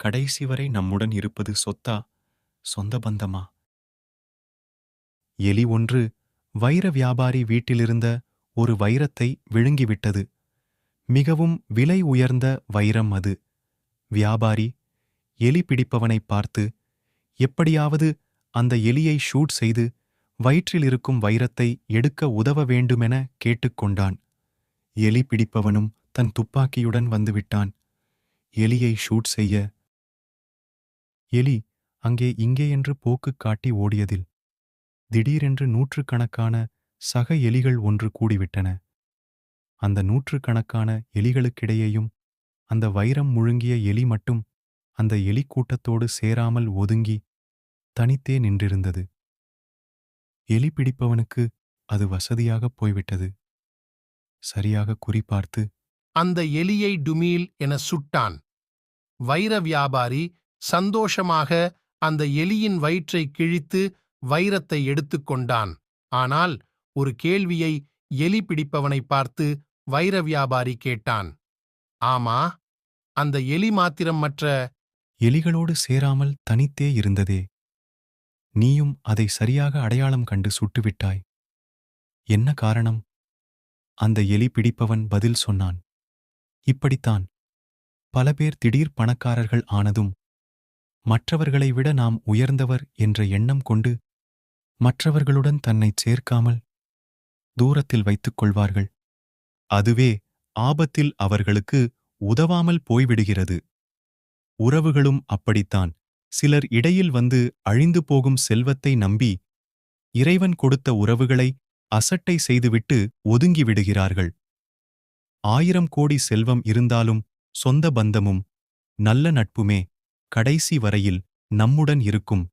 கடைசி வரை நம்முடன் இருப்பது சொத்தா, சொந்த பந்தமா? எலி ஒன்று வைர வியாபாரி வீட்டிலிருந்த ஒரு வைரத்தை விழுங்கிவிட்டது. மிகவும் விலை உயர்ந்த வைரம் அது. வியாபாரி எலி பிடிப்பவனை பார்த்து, எப்படியாவது அந்த எலியை ஷூட் செய்து வயிற்றில் இருக்கும் வைரத்தை எடுக்க உதவ வேண்டுமென கேட்டுக்கொண்டான். எலி பிடிப்பவனும் தன் துப்பாக்கியுடன் வந்துவிட்டான். எலியை ஷூட் செய்ய எலி அங்கே இங்கே என்று போக்குக் காட்டி ஓடியதில் திடீரென்று நூற்றுக்கணக்கான சக எலிகள் ஒன்று கூடிவிட்டன. அந்த நூற்றுக்கணக்கான எலிகளுக்கிடையேயும் அந்த வைரம் முழுங்கிய எலி மட்டும் அந்த எலி கூட்டத்தோடு சேராமல் ஒதுங்கி தனித்தே நின்றிருந்தது. எலி பிடிப்பவனுக்கு அது வசதியாகப் போய்விட்டது. சரியாக குறிபார்த்து அந்த எலியை டுமீல் என சுட்டான். வைர வியாபாரி சந்தோஷமாக அந்த எலியின் வயிற்றை கிழித்து வைரத்தை எடுத்துக்கொண்டான். ஆனால் ஒரு கேள்வியை எலி பிடிப்பவனை பார்த்து வைர வியாபாரி கேட்டான். ஆமா, அந்த எலி மாத்திரம் மற்ற எலிகளோடு சேராமல் தனித்தே இருந்ததே. நீயும் அதை சரியாக அடையாளம் கண்டு சுட்டுவிட்டாய். என்ன காரணம்? அந்த எலி பிடிப்பவன் பதில் சொன்னான். இப்படித்தான் பல பேர் திடீர் பணக்காரர்கள் ஆனதும் மற்றவர்களை விட நாம் உயர்ந்தவர் என்ற எண்ணம் கொண்டு மற்றவர்களுடன் தன்னைச் சேர்க்காமல் தூரத்தில் வைத்துக் கொள்வார்கள். அதுவே ஆபத்தில் அவர்களுக்கு உதவாமல் போய்விடுகிறது. உறவுகளும் அப்படித்தான். சிலர் இடையில் வந்து அழிந்து போகும் செல்வத்தை நம்பி இறைவன் கொடுத்த உறவுகளை அசட்டை செய்துவிட்டு ஒதுங்கிவிடுகிறார்கள். 1000 கோடி செல்வம் இருந்தாலும் சொந்த பந்தமும் நல்ல நட்புமே கடைசி வரையில் நம்முடன் இருக்கும்.